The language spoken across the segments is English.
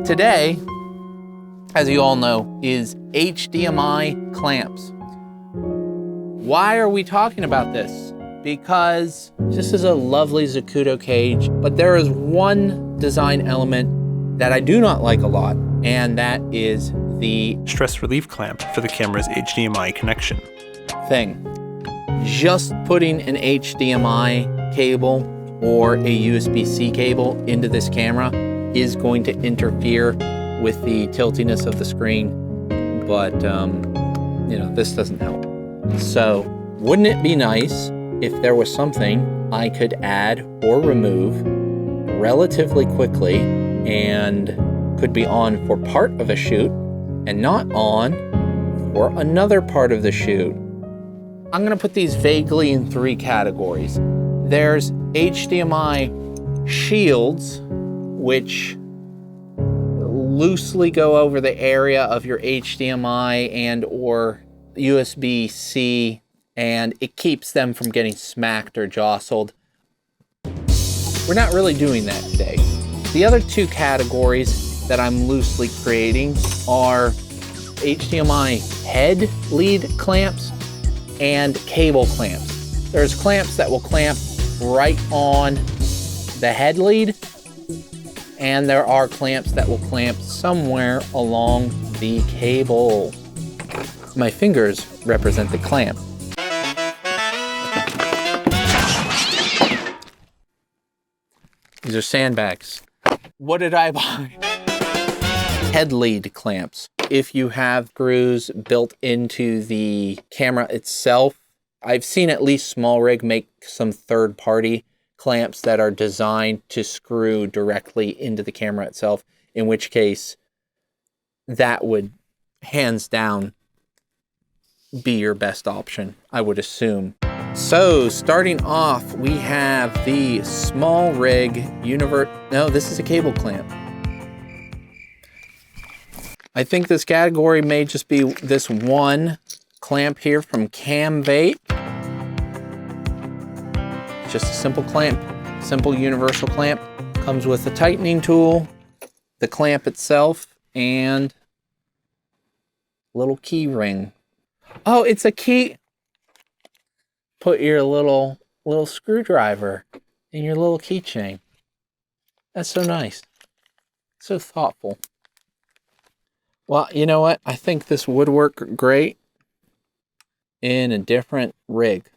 today, as you all know, is HDMI clamps. Why are we talking about this? Because this is a lovely Zacuto cage, but there is one design element that I do not like a lot, and that is the stress relief clamp for the camera's HDMI connection. Thing. Just putting an HDMI cable or a USB-C cable into this camera is going to interfere with the tiltiness of the screen, but you know, this doesn't help. So wouldn't it be nice if there was something I could add or remove relatively quickly and could be on for part of a shoot and not on for another part of the shoot? I'm gonna put these vaguely in three categories. There's HDMI shields, which loosely go over the area of your HDMI and or USB-C, and it keeps them from getting smacked or jostled. We're not really doing that today. The other two categories that I'm loosely creating are HDMI head lead clamps and cable clamps. There's clamps that will clamp right on the head lead, and there are clamps that will clamp somewhere along the cable. My fingers represent the clamp. These are sandbags. What did I buy? Head lead clamps. If you have screws built into the camera itself, I've seen at least SmallRig make some third-party clamps that are designed to screw directly into the camera itself, in which case that would hands down be your best option, I would assume. So starting off, we have the SmallRig no, this is a cable clamp. I think this category may just be this one clamp here from CAMVATE. Just a simple clamp, simple universal clamp. Comes with a tightening tool, the clamp itself, and a little key ring. Oh, it's a key. Put your little screwdriver in your little keychain. That's so nice. So thoughtful. Well, you know what? I think this would work great in a different rig.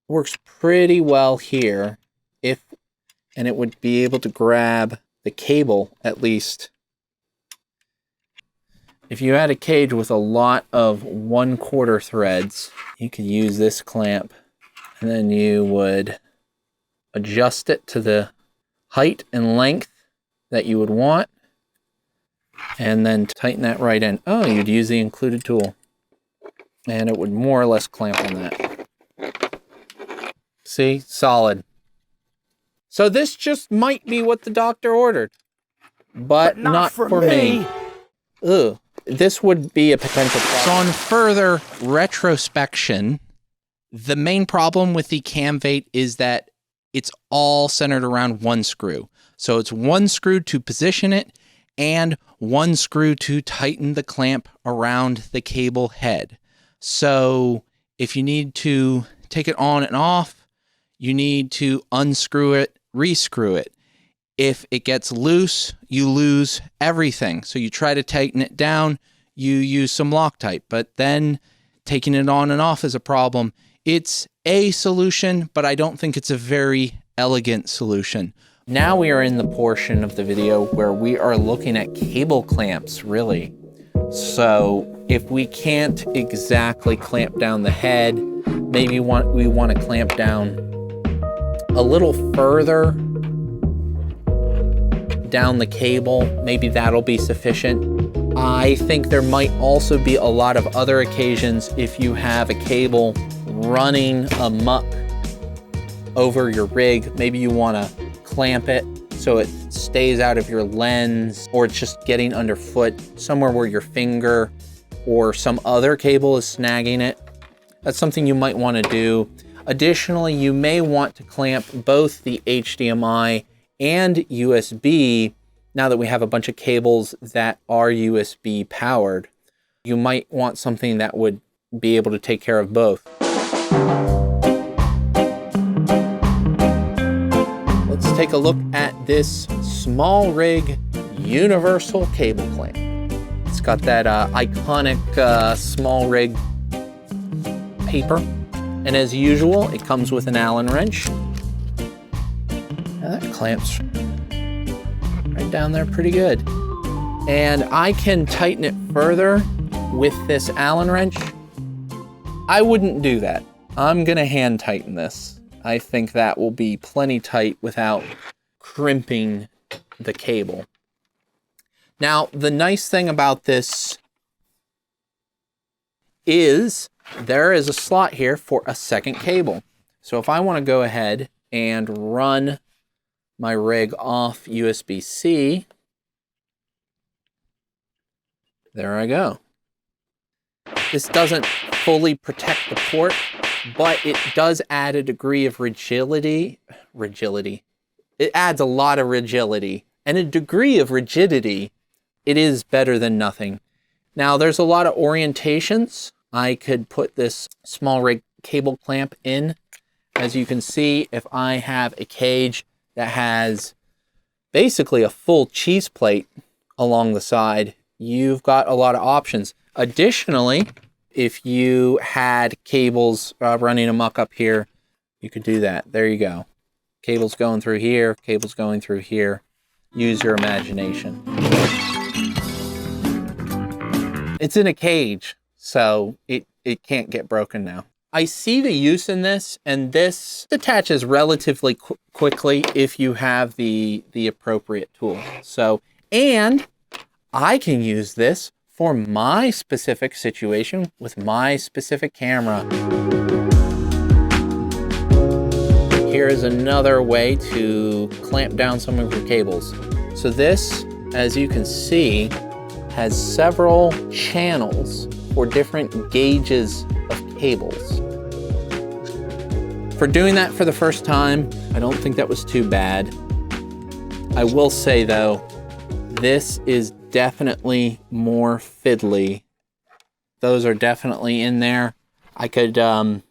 Works pretty well here, and it would be able to grab the cable at least. If you had a cage with a lot of 1/4 threads, you could use this clamp, and then you would adjust it to the height and length that you would want, and then tighten that right in. Oh, you'd use the included tool, and it would more or less clamp on that. See, solid. So this just might be what the doctor ordered, but not for me. Ugh. This would be a potential problem. So on further retrospection, the main problem with the CAMVATE is that it's all centered around one screw. So it's one screw to position it and one screw to tighten the clamp around the cable head. So if you need to take it on and off, you need to unscrew it, rescrew it. If it gets loose, you lose everything. So you try to tighten it down, you use some Loctite, but then taking it on and off is a problem. It's a solution, but I don't think it's a very elegant solution. Now we are in the portion of the video where we are looking at cable clamps, really. So if we can't exactly clamp down the head, maybe we want to clamp down a little further down the cable, maybe that'll be sufficient. I think there might also be a lot of other occasions if you have a cable running amok over your rig. Maybe you want to clamp it so it stays out of your lens, or it's just getting underfoot somewhere where your finger or some other cable is snagging it. That's something you might want to do. Additionally, you may want to clamp both the HDMI and USB now that we have a bunch of cables that are USB powered, you might want something that would be able to take care of both. Let's take a look at this SmallRig universal cable clamp. It's got that iconic SmallRig paper. And as usual, it comes with an Allen wrench. Now that clamps right down there pretty good. And I can tighten it further with this Allen wrench. I wouldn't do that. I'm gonna hand tighten this. I think that will be plenty tight without crimping the cable. Now, the nice thing about this is there is a slot here for a second cable. So if I want to go ahead and run my rig off USB-C, there I go. This doesn't fully protect the port, but it does add a degree of rigidity. It adds a lot of rigidity, and a degree of rigidity. It is better than nothing. Now, there's a lot of orientations. I could put this SmallRig cable clamp in. As you can see, if I have a cage that has basically a full cheese plate along the side, you've got a lot of options. Additionally, if you had cables running amok up here, you could do that. There you go. Cables going through here, cables going through here. Use your imagination. It's in a cage, so it can't get broken now. I see the use in this, and this detaches relatively quickly if you have the appropriate tool. So, and I can use this for my specific situation with my specific camera. Here is another way to clamp down some of your cables. So this, as you can see, has several channels for different gauges of cables. For doing that for the first time, I don't think that was too bad. I will say though, this is definitely more fiddly. Those are definitely in there. I could certainly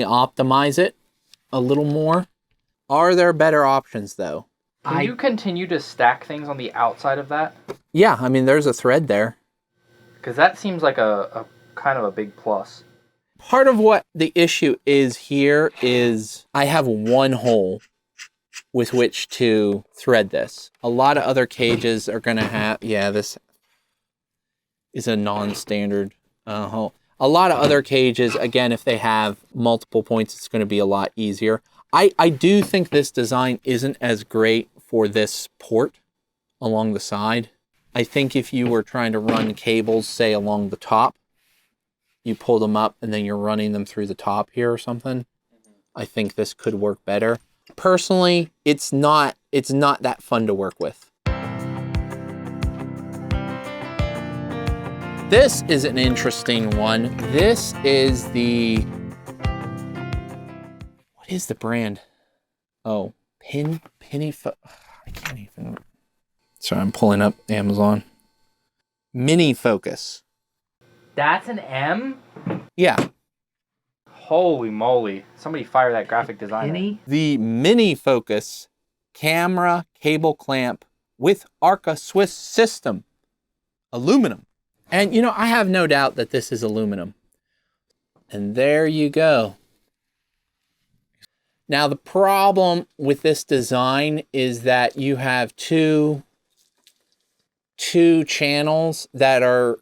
optimize it a little more. Are there better options though? Can you continue to stack things on the outside of that? Yeah, I mean, there's a thread there. Because that seems like a kind of a big plus. Part of what the issue is here is I have one hole with which to thread this. A lot of other cages are gonna have, yeah, this is a non-standard hole. A lot of other cages, again, if they have multiple points, it's gonna be a lot easier. I do think this design isn't as great for this port along the side. I think if you were trying to run cables, say along the top, you pull them up and then you're running them through the top here or something, I think this could work better. Personally, it's not that fun to work with. This is an interesting one. This is the, what is the brand? Oh, MINIFOCUS. I can't even. Sorry, I'm pulling up Amazon. MINIFOCUS. That's an M? Yeah. Holy moly. Somebody fire that graphic designer. The MINIFOCUS camera cable clamp with Arca Swiss system. Aluminum. And you know, I have no doubt that this is aluminum. And there you go. Now the problem with this design is that you have two channels that are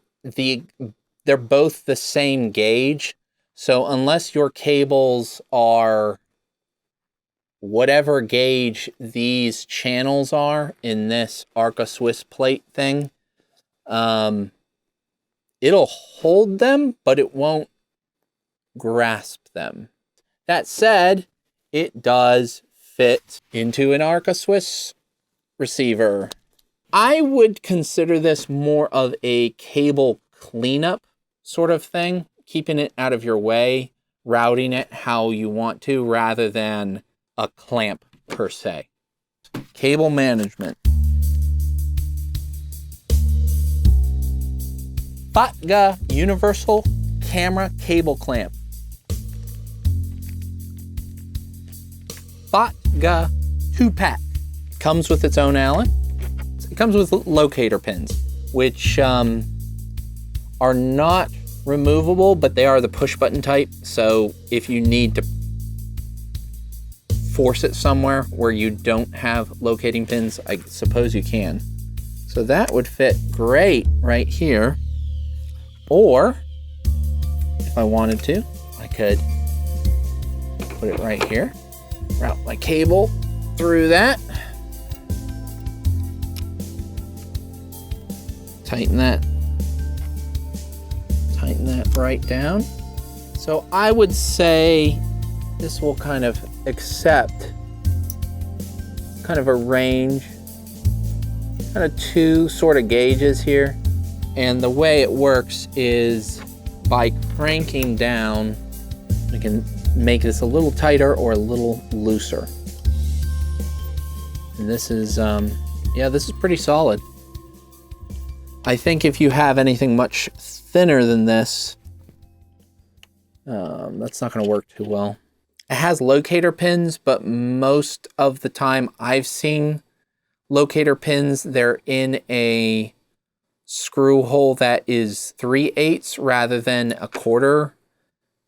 they're both the same gauge. So unless your cables are whatever gauge these channels are in this Arca Swiss plate thing, it'll hold them, but it won't grasp them. That said, it does fit into an Arca Swiss receiver. I would consider this more of a cable cleanup sort of thing, keeping it out of your way, routing it how you want to, rather than a clamp per se. cable management. Fotga universal camera cable clamp. Fotga 2-pack. Comes with its own Allen. It comes with locator pins, which are not removable, but they are the push button type. So if you need to force it somewhere where you don't have locating pins, I suppose you can. So that would fit great right here. Or if I wanted to, I could put it right here, route my cable through that, tighten that right down. So I would say this will kind of accept kind of a range, kind of 2 sort of gauges here. And the way it works is by cranking down, I can make this a little tighter or a little looser. And this is, yeah, this is pretty solid. I think if you have anything much thinner than this, that's not gonna work too well. It has locator pins, but most of the time I've seen locator pins, they're in a screw hole that is 3/8 rather than a 1/4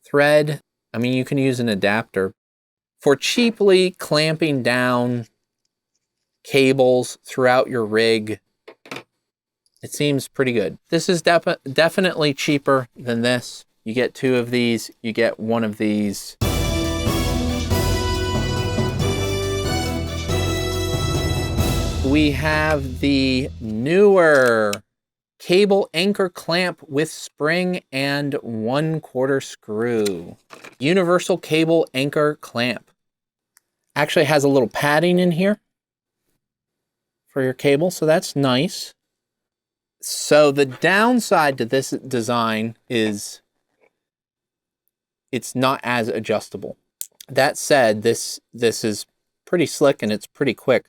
thread. I mean, you can use an adapter. For cheaply clamping down cables throughout your rig, it seems pretty good. This is definitely cheaper than this. You get 2 of these, you get 1 of these. We have the NEEWER cable anchor clamp with spring and 1/4 screw. Universal cable anchor clamp. Actually has a little padding in here for your cable, so that's nice. So the downside to this design is it's not as adjustable. That said, this is pretty slick and it's pretty quick.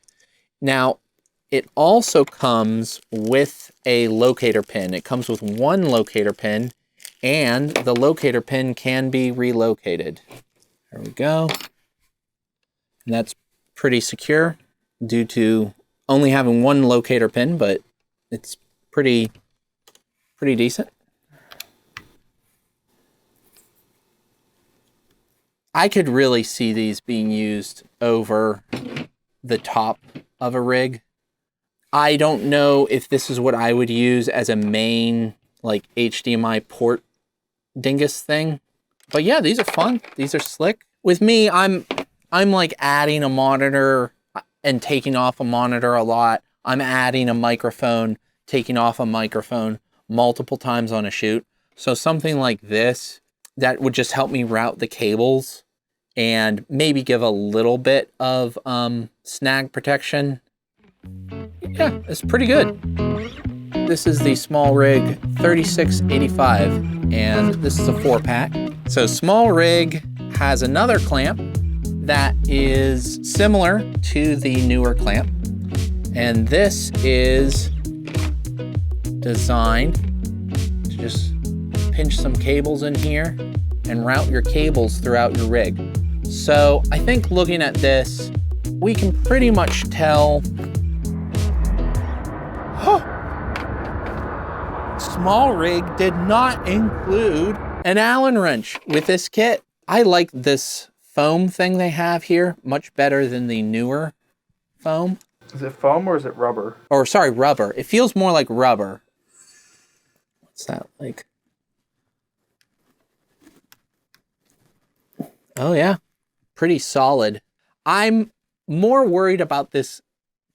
Now, it also comes with a locator pin. It comes with 1 locator pin, and the locator pin can be relocated. There we go. And that's pretty secure due to only having 1 locator pin, but it's pretty decent. I could really see these being used over the top of a rig. I don't know if this is what I would use as a main like HDMI port dingus thing. But yeah, these are fun. These are slick. With me, I'm like adding a monitor and taking off a monitor a lot. I'm adding a microphone, taking off a microphone multiple times on a shoot. So something like this, that would just help me route the cables and maybe give a little bit of snag protection. Yeah, it's pretty good. This is the SmallRig 3685, and this is a 4-pack. So SmallRig has another clamp that is similar to the NEEWER clamp, and this is designed to just pinch some cables in here and route your cables throughout your rig. So I think looking at this, we can pretty much tell SmallRig did not include an Allen wrench with this kit. I like this foam thing they have here much better than the NEEWER foam. Is it foam or is it rubber? Or sorry, rubber. It feels more like rubber. What's that like? Oh yeah, pretty solid. I'm more worried about this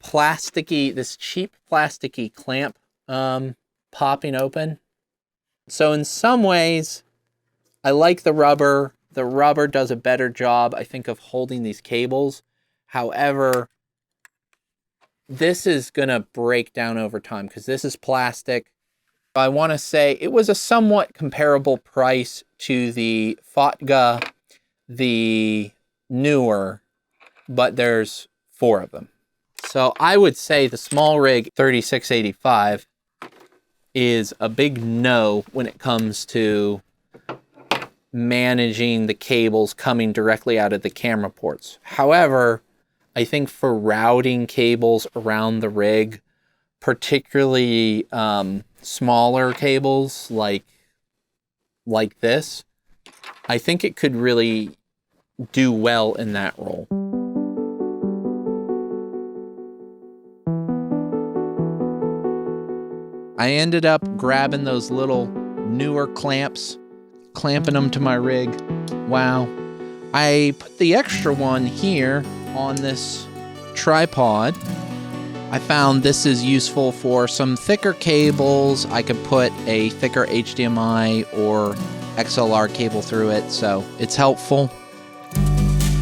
plasticky, this cheap plasticky clamp popping open. So in some ways, I like the rubber. The rubber does a better job, I think, of holding these cables. However, this is gonna break down over time because this is plastic. I wanna say it was a somewhat comparable price to the Fotga, the NEEWER, but there's 4 of them. So I would say the SmallRig 3685 is a big no when it comes to managing the cables coming directly out of the camera ports. However, I think for routing cables around the rig, particularly smaller cables like this, I think it could really do well in that role. I ended up grabbing those little NEEWER clamps, clamping them to my rig. Wow. I put the extra one here on this tripod. I found this is useful for some thicker cables. I could put a thicker HDMI or XLR cable through it, so it's helpful.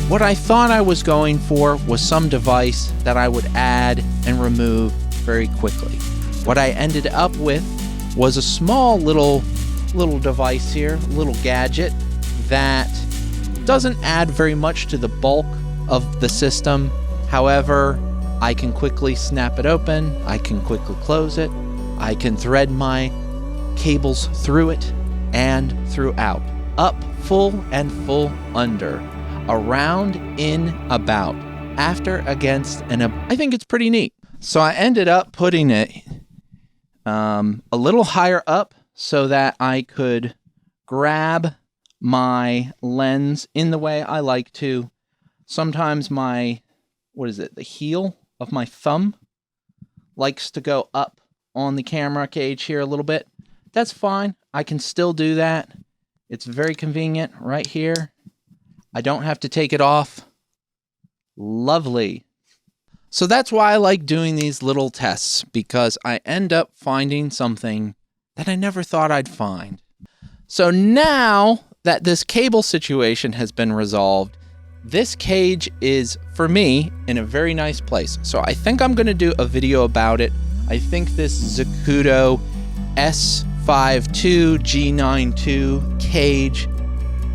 What I thought I was going for was some device that I would add and remove very quickly. What I ended up with was a small little device here, little gadget that doesn't add very much to the bulk of the system. However, I can quickly snap it open, I can quickly close it, I can thread my cables through it and throughout. Up, full, and full, under. Around, in, about. After, against, and I think it's pretty neat. So I ended up putting it a little higher up so that I could grab my lens in the way I like to. Sometimes my, the heel of my thumb likes to go up on the camera cage here a little bit. That's fine. I can still do that. It's very convenient right here. I don't have to take it off. Lovely. So that's why I like doing these little tests, because I end up finding something that I never thought I'd find. So now that this cable situation has been resolved, this cage is, for me, in a very nice place. So I think I'm going to do a video about it. I think this Zacuto S52 G92 cage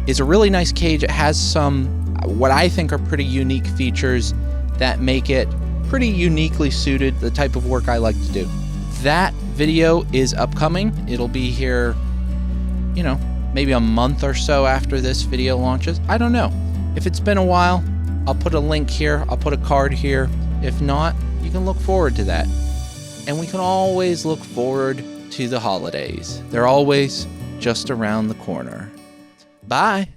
is a really nice cage. It has some, what I think are pretty unique features that make it pretty uniquely suited the type of work I like to do. That video is upcoming. It'll be here, maybe a month or so after this video launches. I don't know. If it's been a while, I'll put a link here. I'll put a card here. If not, you can look forward to that. And we can always look forward to the holidays. They're always just around the corner. Bye.